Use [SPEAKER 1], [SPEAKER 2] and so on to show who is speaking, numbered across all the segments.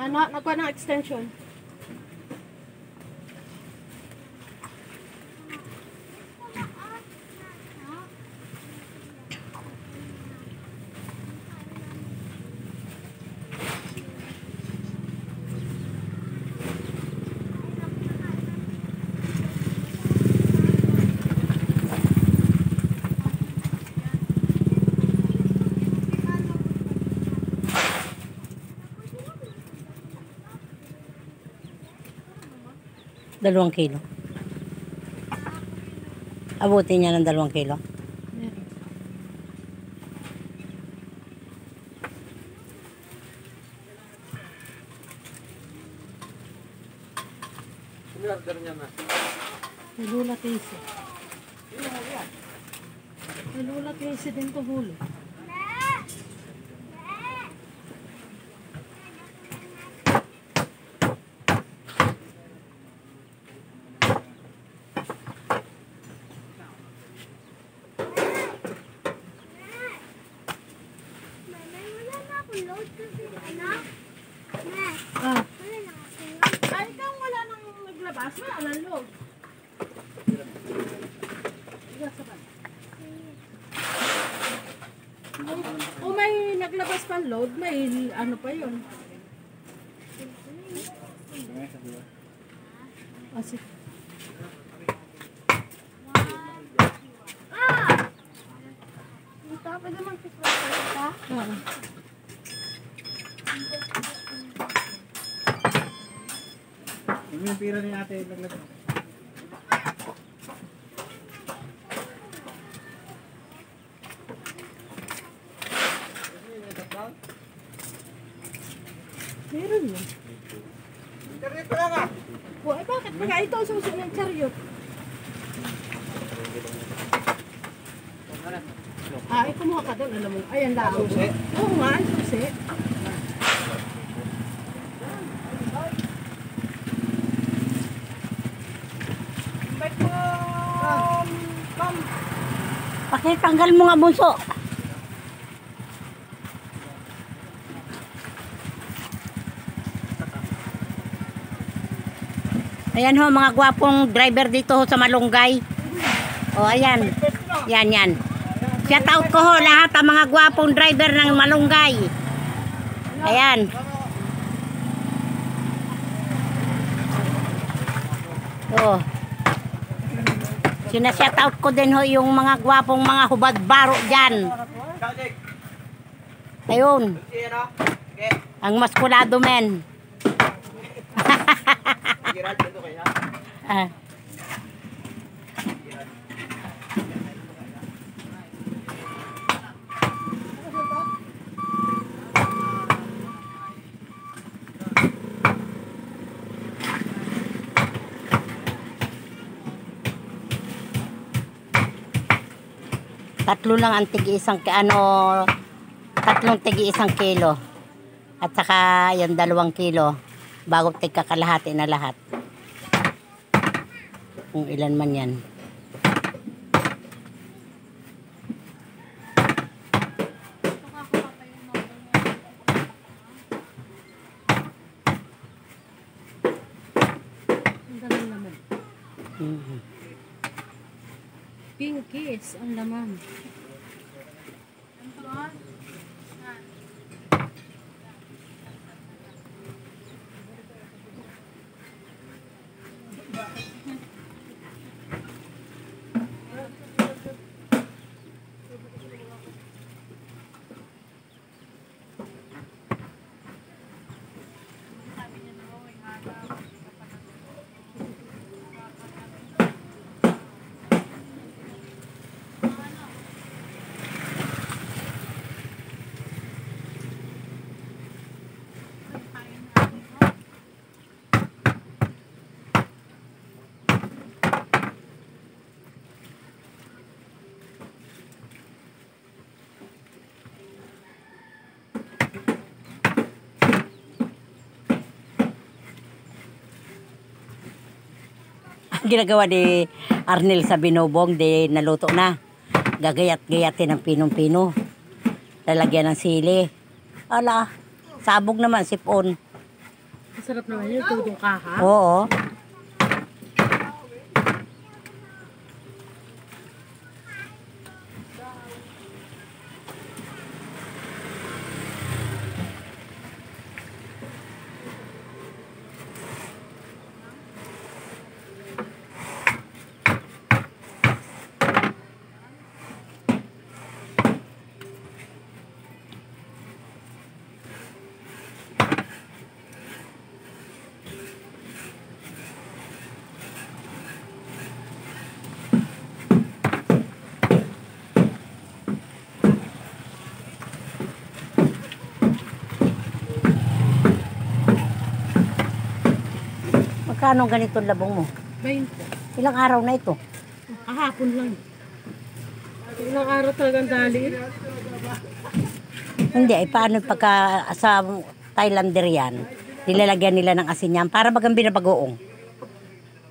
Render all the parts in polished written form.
[SPEAKER 1] Ano, nakuha ng extension.
[SPEAKER 2] Dalawang kilo. Abutin niya ng 2 kilo.
[SPEAKER 3] Order niya na.
[SPEAKER 1] Lula Casey. Lula Casey din to huli. Ah. Ay, ikaw wala nang naglabas na, alalo. O may naglabas pang load, may ano pa yun. Ah, sige.
[SPEAKER 4] Ito, pwede mag-pick-up ka?
[SPEAKER 1] Oo.
[SPEAKER 3] Yung pira ni ate ilaglag.
[SPEAKER 1] Meron yun.
[SPEAKER 3] Internet ko lang ah.
[SPEAKER 1] O, eh bakit? Pagka ito ang susunod ng chariot. Ay, kumuha ka doon, alam mo. Ayan lang.
[SPEAKER 3] Susi?
[SPEAKER 1] Oo nga, ang susi.
[SPEAKER 2] Pakitanggal mo nga bunso. Ayan ho, mga gwapong driver dito ho sa Malunggay. O, ayan. Yan. Shout out ko ho lahat ang mga gwapong driver ng Malunggay. Ayan. O. Sinashout out ko din ho yung mga gwapong mga hubad baro dyan. Ayun. Ang maskulado men. Ah. Tatlo lang ang tigi-1 tatlong tigi-1 kilo. At saka yung 2 kilo bago tigkakalahati na lahat. Kung ilan man yan.
[SPEAKER 1] Ang dalang laman. Pinkies ang laman.
[SPEAKER 2] Ginagawa ni Arnel sa binubong, di naluto na. Gagayat-gayatin ng pinong-pino. Lalagyan ng sili. Ala, sabog naman, sipon.
[SPEAKER 1] Masarap naman yun, tudong kaha.
[SPEAKER 2] Oo. Magkano ganito labong mo?
[SPEAKER 1] 20.
[SPEAKER 2] Ilang araw na ito?
[SPEAKER 1] Kahapon lang. Ilang araw talagang dali.
[SPEAKER 2] Hindi, ay paano pagka sa Thailander yan, nilalagyan nila ng asin yan para bagang binabagoong.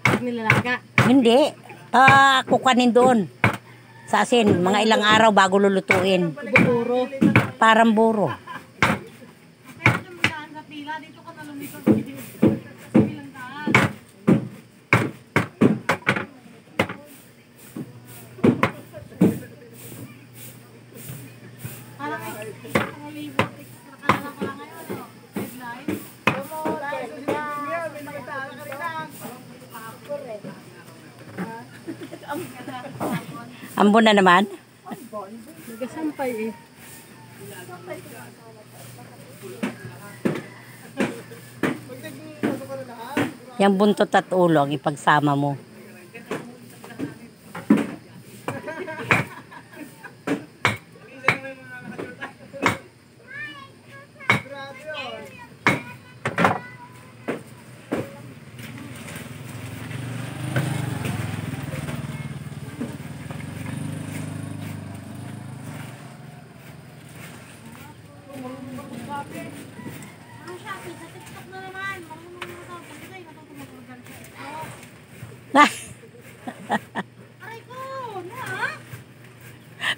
[SPEAKER 1] Pag nilalaga.
[SPEAKER 2] Hindi, kukanin doon sa asin, mga ilang araw bago lulutuin.
[SPEAKER 1] Buburo.
[SPEAKER 2] Parang buro. Ambon na naman?
[SPEAKER 1] Nagasampay eh.
[SPEAKER 2] Yung buntot at ulo ang ipagsama mo.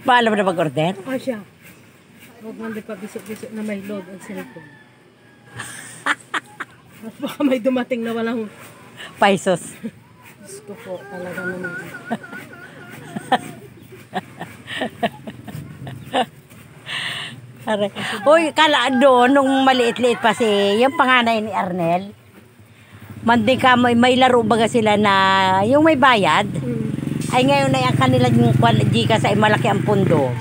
[SPEAKER 2] Paalam na mag-order?
[SPEAKER 1] Siya. Huwag man di pa bisok-bisok na may load ang cellphone. Mas baka may dumating na walang
[SPEAKER 2] Pesos.
[SPEAKER 1] Diyos ko po talaga naman.
[SPEAKER 2] Uy, kala doon, nung maliit-liit pa si, yung panganay ni Arnel, mandi ka, may laro baga sila na, yung may bayad, ay ngayon na yung kanilang Gcash ay malaki ang pundo.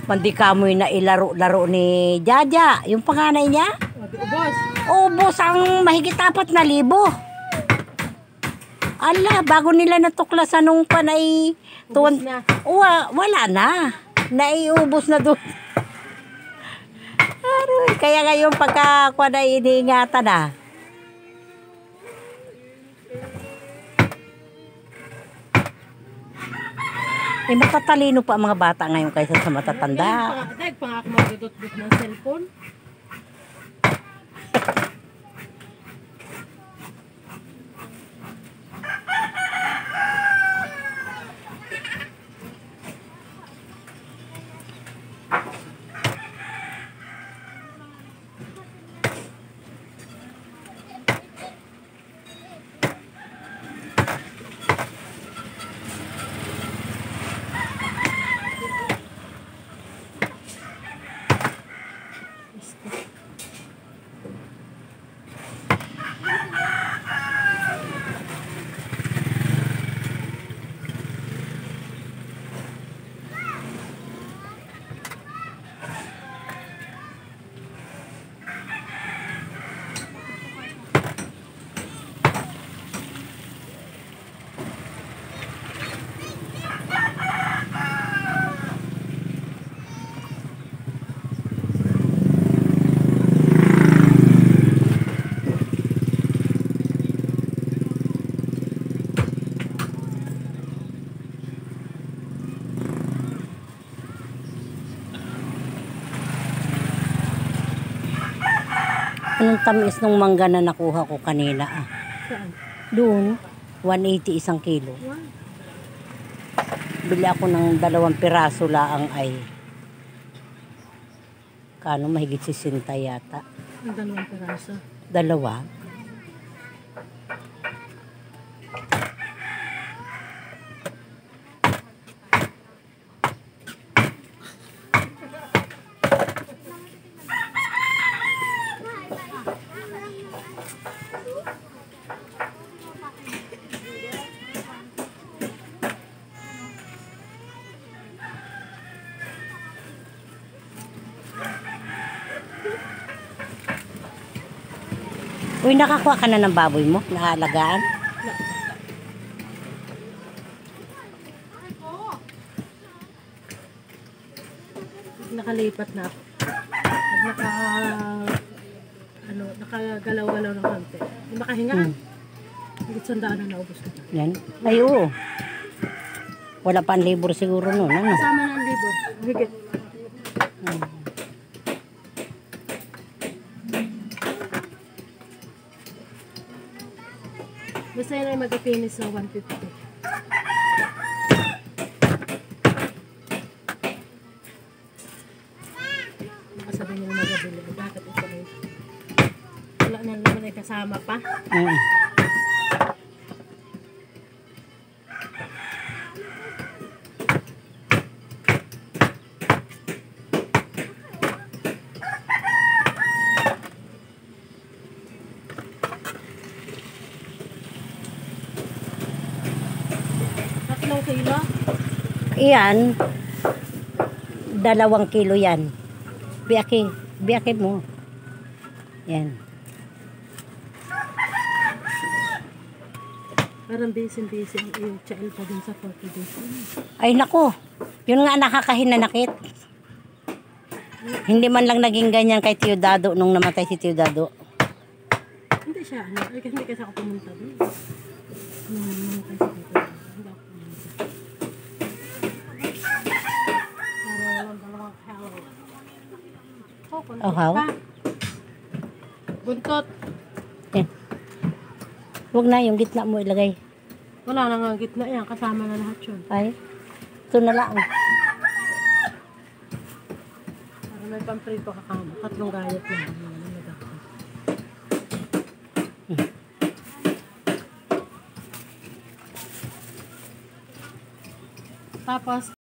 [SPEAKER 2] Mandi ka mo na ilaro-laro ni Jaja, yung panganay niya.
[SPEAKER 1] Ubos.
[SPEAKER 2] Ubos ang mahigit 4,000. Ala, bago nila natuklasan nung panay,
[SPEAKER 1] Ubos na.
[SPEAKER 2] wala na. Naiubos na doon. Aroy, kaya ngayon pagka na iniingatan na. Eh, matatalino pa ang mga bata ngayon kaysa sa matatanda.
[SPEAKER 1] Dahil pa nga ako magdudot-dot ng cellphone.
[SPEAKER 2] Anong tamis nung mangga na nakuha ko kanina ah?
[SPEAKER 1] Saan?
[SPEAKER 2] Doon, 180 isang kilo.
[SPEAKER 1] Wow.
[SPEAKER 2] Bili ako ng 2 piraso laang ay. Kano mahigit 60 yata.
[SPEAKER 1] Ang 2 piraso.
[SPEAKER 2] 2. Uy, nakakuha ka na ng baboy mo? Naalagaan?
[SPEAKER 1] Nakalipat na ako. Pag nakagalaw-galaw ng konti. Hindi makahinga. Higit sandaan na naubos ko.
[SPEAKER 2] Yan. Ay, oo. Wala pa ang libur siguro nun. Ano?
[SPEAKER 1] Kasama na ang libor. Higit. Basta yun ay mag-finish na 150. Sabi niya magabili. Bakit ito na ito? Wala na naman ay kasama pa. Tatlong kilo?
[SPEAKER 2] Iyan. 2 kilo yan. Biyaki mo. Yan.
[SPEAKER 1] Parang busy ang iyong child pa din sa 40 days.
[SPEAKER 2] Ay, nako. Yun nga nakakahinanakit. Hindi man lang naging ganyan kay Teodado nung namatay si Teodado.
[SPEAKER 1] Hindi siya, hindi kasi ako pumunta doon. Nung namatay si Tito, hindi ako pumunta. Para walang dalawang hello.
[SPEAKER 2] Oh, how?
[SPEAKER 1] Buntot.
[SPEAKER 2] Yan. Huwag na, yung gitna mo ilagay.
[SPEAKER 1] Wala na nga gitna yan, kasama na lahat yun.
[SPEAKER 2] Ay, ito na lang.
[SPEAKER 1] Para may pamprito kakama. 3 gayat lang. Tapos,